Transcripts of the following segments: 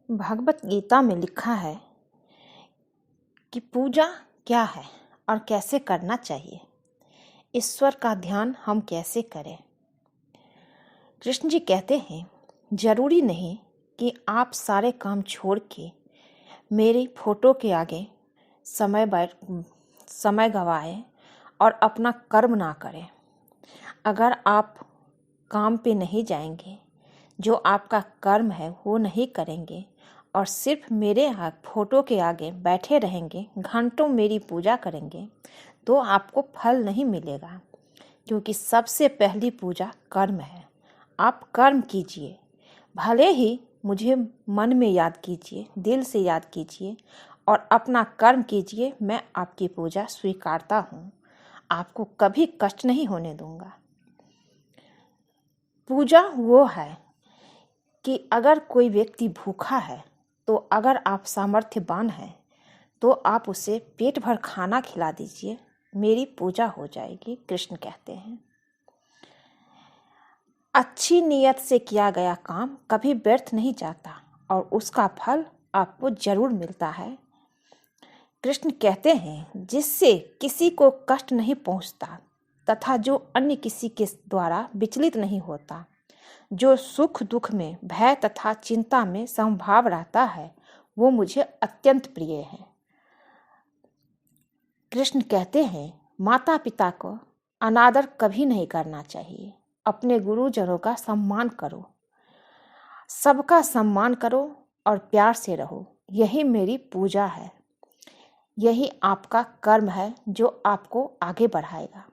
भगवत गीता में लिखा है कि पूजा क्या है और कैसे करना चाहिए। ईश्वर का ध्यान हम कैसे करें। कृष्ण जी कहते हैं, जरूरी नहीं कि आप सारे काम छोड़ के मेरी फोटो के आगे समय गवाएं और अपना कर्म ना करें। अगर आप काम पे नहीं जाएंगे, जो आपका कर्म है वो नहीं करेंगे और सिर्फ मेरे फोटो के आगे बैठे रहेंगे, घंटों मेरी पूजा करेंगे, तो आपको फल नहीं मिलेगा। क्योंकि सबसे पहली पूजा कर्म है। आप कर्म कीजिए, भले ही मुझे मन में याद कीजिए, दिल से याद कीजिए और अपना कर्म कीजिए। मैं आपकी पूजा स्वीकारता हूँ, आपको कभी कष्ट नहीं होने दूंगा। पूजा वो है कि अगर कोई व्यक्ति भूखा है तो अगर आप सामर्थ्यवान हैं तो आप उसे पेट भर खाना खिला दीजिए, मेरी पूजा हो जाएगी। कृष्ण कहते हैं, अच्छी नीयत से किया गया काम कभी व्यर्थ नहीं जाता और उसका फल आपको जरूर मिलता है। कृष्ण कहते हैं, जिससे किसी को कष्ट नहीं पहुंचता तथा जो अन्य किसी के द्वारा विचलित नहीं होता, जो सुख दुख में, भय तथा चिंता में समभाव रहता है, वो मुझे अत्यंत प्रिय है। कृष्ण कहते हैं, माता पिता को अनादर कभी नहीं करना चाहिए। अपने गुरुजनों का सम्मान करो, सबका सम्मान करो और प्यार से रहो। यही मेरी पूजा है, यही आपका कर्म है जो आपको आगे बढ़ाएगा।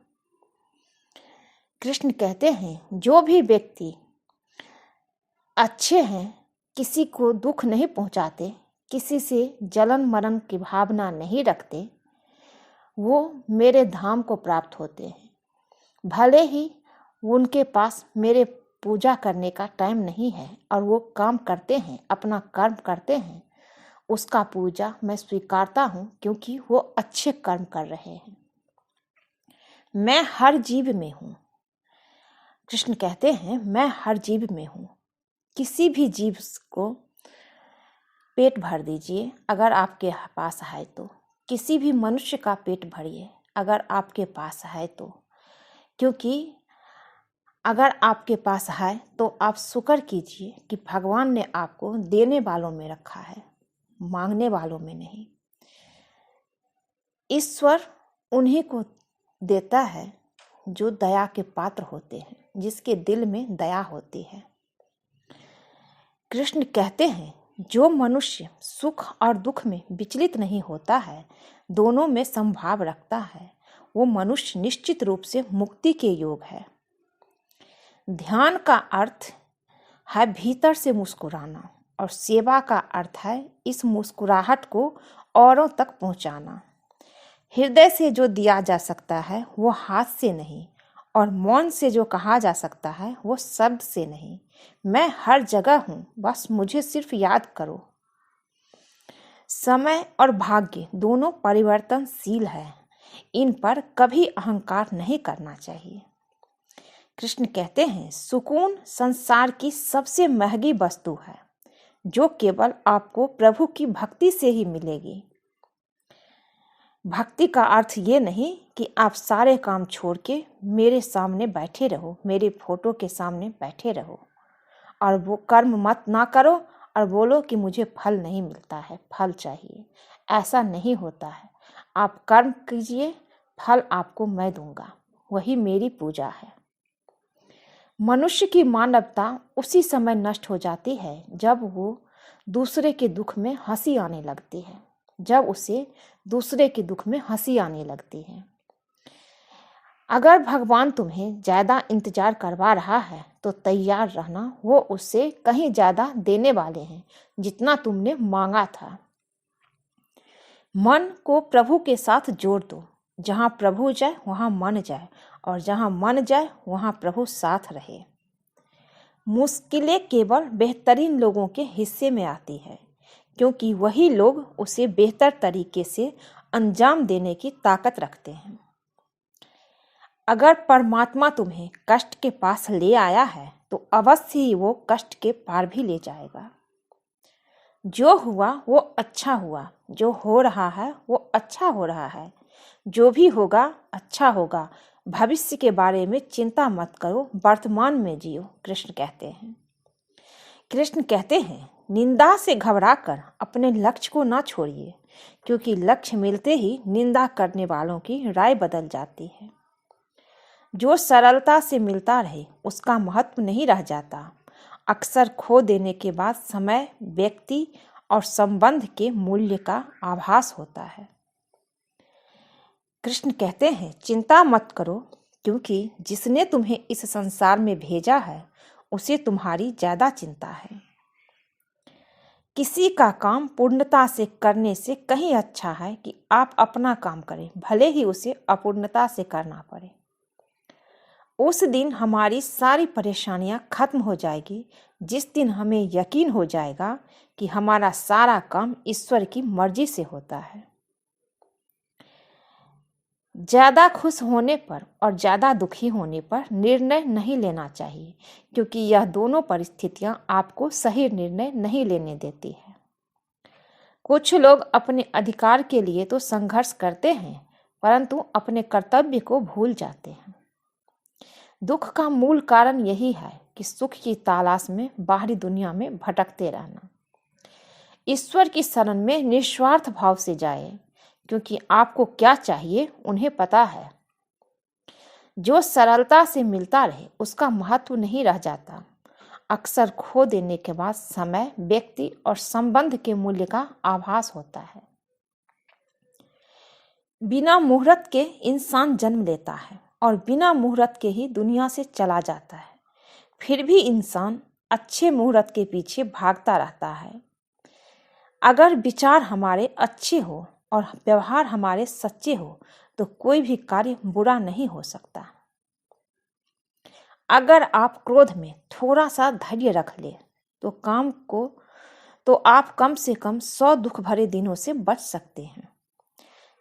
कृष्ण कहते हैं, जो भी व्यक्ति अच्छे हैं, किसी को दुख नहीं पहुंचाते, किसी से जलन मरण की भावना नहीं रखते, वो मेरे धाम को प्राप्त होते हैं। भले ही उनके पास मेरे पूजा करने का टाइम नहीं है और वो काम करते हैं, अपना कर्म करते हैं, उसका पूजा मैं स्वीकारता हूँ क्योंकि वो अच्छे कर्म कर रहे हैं। मैं हर जीव में हूँ। कृष्ण कहते हैं, मैं हर जीव में हूँ। किसी भी जीव को पेट भर दीजिए अगर आपके पास है तो। किसी भी मनुष्य का पेट भरिए अगर आपके पास है तो। क्योंकि अगर आपके पास है तो आप शुक्र कीजिए कि भगवान ने आपको देने वालों में रखा है, मांगने वालों में नहीं। ईश्वर उन्हीं को देता है जो दया के पात्र होते हैं, जिसके दिल में दया होती है। कृष्ण कहते हैं, जो मनुष्य सुख और दुख में विचलित नहीं होता है, दोनों में समभाव रखता है, वो मनुष्य निश्चित रूप से मुक्ति के योग है। ध्यान का अर्थ है भीतर से मुस्कुराना और सेवा का अर्थ है इस मुस्कुराहट को औरों तक पहुंचाना। हृदय से जो दिया जा सकता है वो हाथ से नहीं, और मौन से जो कहा जा सकता है वो शब्द से नहीं। मैं हर जगह हूँ, बस मुझे सिर्फ याद करो। समय और भाग्य दोनों परिवर्तनशील है, इन पर कभी अहंकार नहीं करना चाहिए। कृष्ण कहते हैं, सुकून संसार की सबसे महंगी वस्तु है जो केवल आपको प्रभु की भक्ति से ही मिलेगी। भक्ति का अर्थ ये नहीं कि आप सारे काम छोड़ के मेरे सामने बैठे रहो, मेरे फोटो के सामने बैठे रहो और वो कर्म मत ना करो और बोलो कि मुझे फल नहीं मिलता है, फल चाहिए। ऐसा नहीं होता है। आप कर्म कीजिए, फल आपको मैं दूंगा, वही मेरी पूजा है। मनुष्य की मानवता उसी समय नष्ट हो जाती है जब वो दूसरे के दुख में हंसी आने लगती है, जब उसे दूसरे के दुख में हंसी आने लगती है। अगर भगवान तुम्हें ज्यादा इंतजार करवा रहा है तो तैयार रहना, वो उससे कहीं ज्यादा देने वाले हैं जितना तुमने मांगा था। मन को प्रभु के साथ जोड़ दो। जहां प्रभु जाए वहां मन जाए, और जहां मन जाए वहां प्रभु साथ रहे। मुश्किलें केवल बेहतरीन लोगों के हिस्से में आती है, क्योंकि वही लोग उसे बेहतर तरीके से अंजाम देने की ताकत रखते हैं। अगर परमात्मा तुम्हें कष्ट के पास ले आया है तो अवश्य ही वो कष्ट के पार भी ले जाएगा। जो हुआ वो अच्छा हुआ, जो हो रहा है वो अच्छा हो रहा है, जो भी होगा अच्छा होगा। भविष्य के बारे में चिंता मत करो, वर्तमान में जियो, कृष्ण कहते हैं। कृष्ण कहते हैं, निंदा से घबराकर अपने लक्ष्य को ना छोड़िए, क्योंकि लक्ष्य मिलते ही निंदा करने वालों की राय बदल जाती है। जो सरलता से मिलता रहे उसका महत्व नहीं रह जाता। अक्सर खो देने के बाद समय, व्यक्ति और संबंध के मूल्य का आभास होता है। कृष्ण कहते हैं, चिंता मत करो, क्योंकि जिसने तुम्हें इस संसार में भेजा है उसे तुम्हारी ज्यादा चिंता है। किसी का काम पूर्णता से करने से कहीं अच्छा है कि आप अपना काम करें, भले ही उसे अपूर्णता से करना पड़े। उस दिन हमारी सारी परेशानियां खत्म हो जाएगी, जिस दिन हमें यकीन हो जाएगा कि हमारा सारा काम ईश्वर की मर्जी से होता है। ज्यादा खुश होने पर और ज्यादा दुखी होने पर निर्णय नहीं लेना चाहिए, क्योंकि यह दोनों परिस्थितियां आपको सही निर्णय नहीं लेने देती है। कुछ लोग अपने अधिकार के लिए तो संघर्ष करते हैं, परंतु अपने कर्तव्य को भूल जाते हैं। दुख का मूल कारण यही है कि सुख की तलाश में बाहरी दुनिया में भटकते रहना। ईश्वर की शरण में निस्वार्थ भाव से जाए, क्योंकि आपको क्या चाहिए उन्हें पता है। जो सरलता से मिलता रहे उसका महत्व नहीं रह जाता। अक्सर खो देने के बाद समय, व्यक्ति और संबंध के मूल्य का आभास होता है। बिना मुहूर्त के इंसान जन्म लेता है और बिना मुहूर्त के ही दुनिया से चला जाता है। फिर भी इंसान अच्छे मुहूर्त के पीछे भागता रहता है। अगर विचार हमारे अच्छे हो और व्यवहार हमारे सच्चे हो तो कोई भी कार्य बुरा नहीं हो सकता। अगर आप क्रोध में थोड़ा सा धैर्य रख ले तो आप कम से कम 100 दुख भरे दिनों से बच सकते हैं।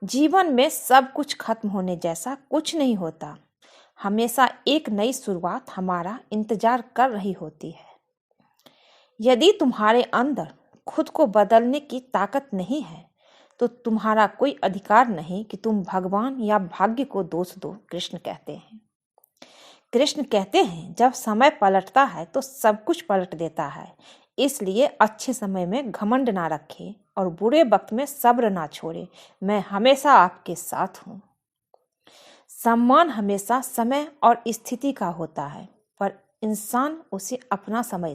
जीवन में सब कुछ खत्म होने जैसा कुछ नहीं होता। हमेशा एक नई शुरुआत हमारा इंतजार कर रही होती है। यदि तुम्हारे अंदर खुद को बदलने की ताकत नहीं है तो तुम्हारा कोई अधिकार नहीं कि तुम भगवान या भाग्य को दोष दो, कृष्ण कहते हैं। कृष्ण कहते हैं, जब समय पलटता है तो सब कुछ पलट देता है। इसलिए अच्छे समय में घमंड ना रखें और बुरे वक्त में सब्र ना छोड़े। मैं हमेशा आपके साथ हूँ। सम्मान हमेशा समय और स्थिति का होता है, पर इंसान उसे अपना समझ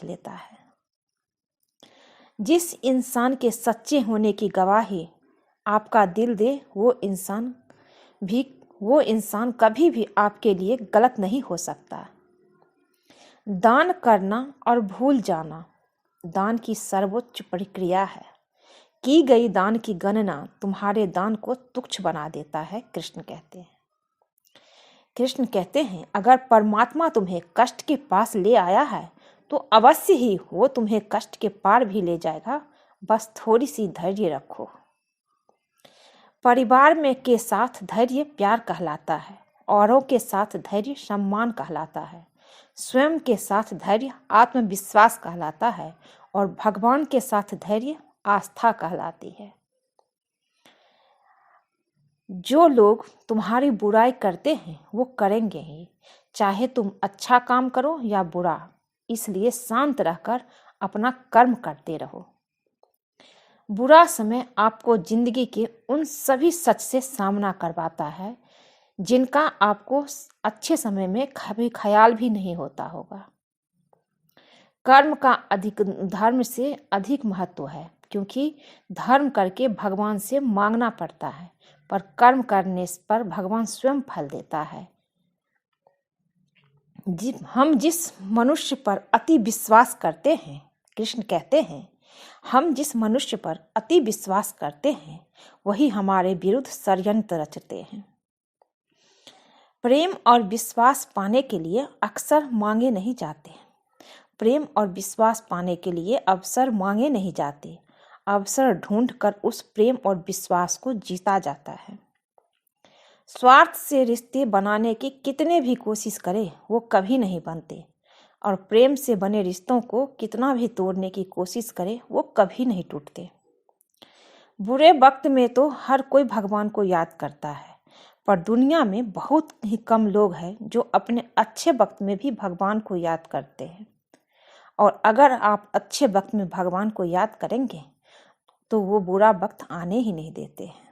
लेता है। जिस इंसान के सच्चे होने की गवाही आपका दिल दे, वो इंसान कभी भी आपके लिए गलत नहीं हो सकता। दान करना और भूल जाना दान की सर्वोच्च प्रक्रिया है। की गई दान की गणना तुम्हारे दान को तुच्छ बना देता है, कृष्ण कहते हैं, अगर परमात्मा तुम्हें कष्ट के पास ले आया है तो अवश्य ही वो तुम्हें कष्ट के पार भी ले जाएगा। बस थोड़ी सी धैर्य रखो। परिवार में के साथ धैर्य प्यार कहलाता है, औरों के साथ धैर्य सम्मान कहलाता है, स्वयं के साथ धैर्य आत्मविश्वास कहलाता है और भगवान के साथ धैर्य आस्था कहलाती है। जो लोग तुम्हारी बुराई करते हैं वो करेंगे ही, चाहे तुम अच्छा काम करो या बुरा। इसलिए शांत रहकर अपना कर्म करते रहो। बुरा समय आपको जिंदगी के उन सभी सच से सामना करवाता है जिनका आपको अच्छे समय में कभी ख्याल भी नहीं होता होगा। कर्म का धर्म से अधिक महत्व है, क्योंकि धर्म करके भगवान से मांगना पड़ता है, पर कर्म करने पर भगवान स्वयं फल देता है। हम जिस मनुष्य पर अति विश्वास करते हैं, कृष्ण कहते हैं, हम जिस मनुष्य पर अति विश्वास करते हैं वही हमारे विरुद्ध षड्यंत्र रचते हैं। प्रेम और विश्वास पाने के लिए अक्सर मांगे नहीं जाते। प्रेम और विश्वास पाने के लिए अवसर मांगे नहीं जाते। अवसर ढूंढकर उस प्रेम और विश्वास को जीता जाता है। स्वार्थ से रिश्ते बनाने की कितने भी कोशिश करें वो कभी नहीं बनते। और प्रेम से बने रिश्तों को कितना भी तोड़ने की कोशिश करे वो कभी नहीं टूटते। बुरे वक्त में तो हर कोई भगवान को याद करता है, पर दुनिया में बहुत ही कम लोग हैं जो अपने अच्छे वक्त में भी भगवान को याद करते हैं। और अगर आप अच्छे वक्त में भगवान को याद करेंगे तो वो बुरा वक्त आने ही नहीं देते हैं।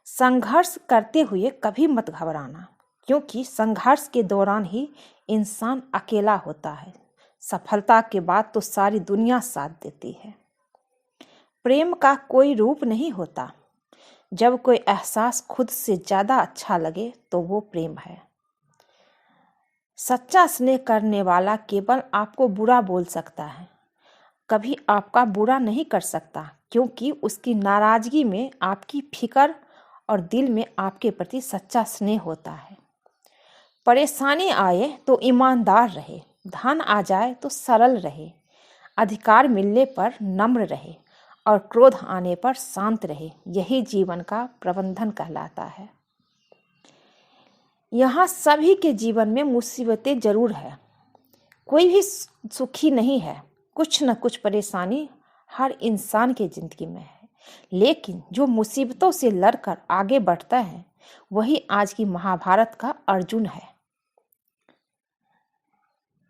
संघर्ष करते हुए कभी मत घबराना, क्योंकि संघर्ष के दौरान ही इंसान अकेला होता है। सफलता के बाद तो सारी दुनिया साथ देती है। प्रेम का कोई रूप नहीं होता। जब कोई एहसास खुद से ज़्यादा अच्छा लगे तो वो प्रेम है। सच्चा स्नेह करने वाला केवल आपको बुरा बोल सकता है, कभी आपका बुरा नहीं कर सकता, क्योंकि उसकी नाराज़गी में आपकी फिक्र और दिल में आपके प्रति सच्चा स्नेह होता है। परेशानी आए तो ईमानदार रहे, धन आ जाए तो सरल रहे, अधिकार मिलने पर नम्र रहे और क्रोध आने पर शांत रहे। यही जीवन का प्रबंधन कहलाता है। यहाँ सभी के जीवन में मुसीबतें जरूर है, कोई भी सुखी नहीं है। कुछ न कुछ परेशानी हर इंसान के जिंदगी में है, लेकिन जो मुसीबतों से लड़कर आगे बढ़ता है वही आज की महाभारत का अर्जुन है।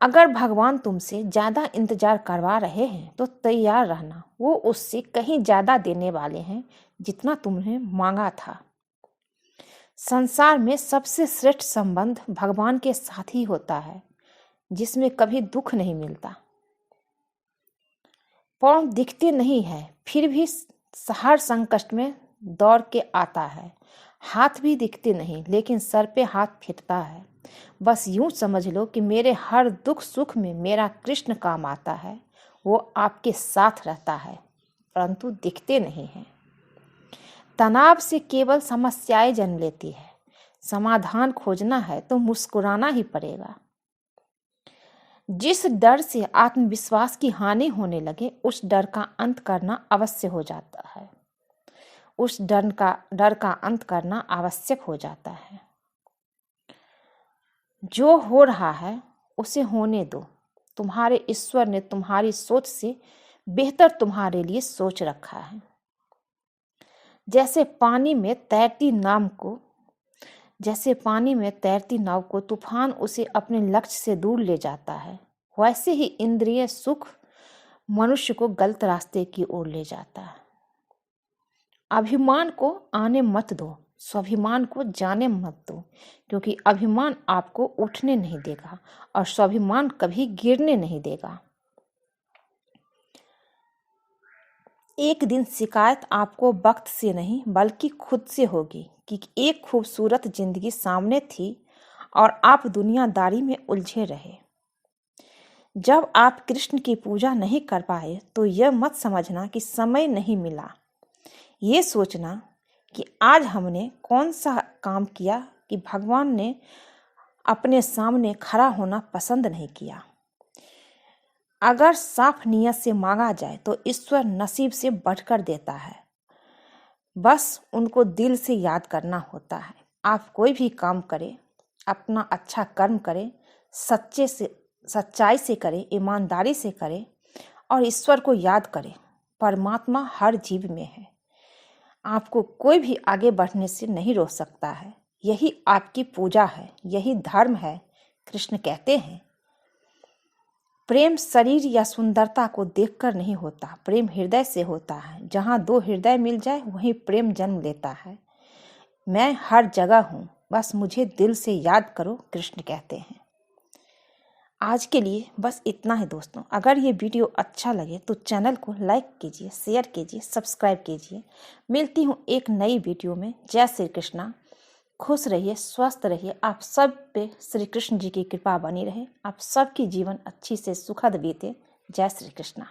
अगर भगवान तुमसे ज़्यादा इंतजार करवा रहे हैं तो तैयार रहना, वो उससे कहीं ज़्यादा देने वाले हैं जितना तुमने मांगा था। संसार में सबसे श्रेष्ठ संबंध भगवान के साथ ही होता है, जिसमें कभी दुख नहीं मिलता। पाँव दिखते नहीं है, फिर भी हर संकट में दौड़ के आता है। हाथ भी दिखते नहीं, लेकिन सर पे हाथ फिरता है। बस यूं समझ लो कि मेरे हर दुख सुख में मेरा कृष्ण काम आता है। वो आपके साथ रहता है, परंतु दिखते नहीं हैं। तनाव से केवल समस्याएं जन्म लेती है। समाधान खोजना है तो मुस्कुराना ही पड़ेगा। जिस डर से आत्मविश्वास की हानि होने लगे, उस डर का अंत करना अवश्य हो जाता है। उस डर का अंत करना आवश्यक हो जाता है। जो हो रहा है उसे होने दो। तुम्हारे ईश्वर ने तुम्हारी सोच से बेहतर तुम्हारे लिए सोच रखा है। जैसे पानी में तैरती नाव को तूफान उसे अपने लक्ष्य से दूर ले जाता है, वैसे ही इंद्रिय सुख मनुष्य को गलत रास्ते की ओर ले जाता है। अभिमान को आने मत दो, स्वाभिमान को जाने मत दो, क्योंकि अभिमान आपको उठने नहीं देगा और स्वाभिमान कभी गिरने नहीं देगा। एक दिन शिकायत आपको वक्त से नहीं बल्कि खुद से होगी कि एक खूबसूरत जिंदगी सामने थी और आप दुनियादारी में उलझे रहे। जब आप कृष्ण की पूजा नहीं कर पाए तो यह मत समझना कि समय नहीं मिला। ये सोचना कि आज हमने कौन सा काम किया कि भगवान ने अपने सामने खड़ा होना पसंद नहीं किया। अगर साफ नियत से मांगा जाए तो ईश्वर नसीब से बढ़कर देता है। बस उनको दिल से याद करना होता है। आप कोई भी काम करें, अपना अच्छा कर्म करें, सच्चाई से करें, ईमानदारी से करें और ईश्वर को याद करें। परमात्मा हर जीव में है। आपको कोई भी आगे बढ़ने से नहीं रोक सकता है। यही आपकी पूजा है, यही धर्म है। कृष्ण कहते हैं, प्रेम शरीर या सुंदरता को देखकर नहीं होता, प्रेम हृदय से होता है। जहाँ दो हृदय मिल जाए वहीं प्रेम जन्म लेता है। मैं हर जगह हूँ, बस मुझे दिल से याद करो, कृष्ण कहते हैं। आज के लिए बस इतना ही दोस्तों। अगर ये वीडियो अच्छा लगे तो चैनल को लाइक कीजिए, शेयर कीजिए, सब्सक्राइब कीजिए। मिलती हूँ एक नई वीडियो में। जय श्री कृष्णा। खुश रहिए, स्वस्थ रहिए। आप सब पे श्री कृष्ण जी की कृपा बनी रहे। आप सबकी जीवन अच्छी से सुखद बीते। जय श्री कृष्णा।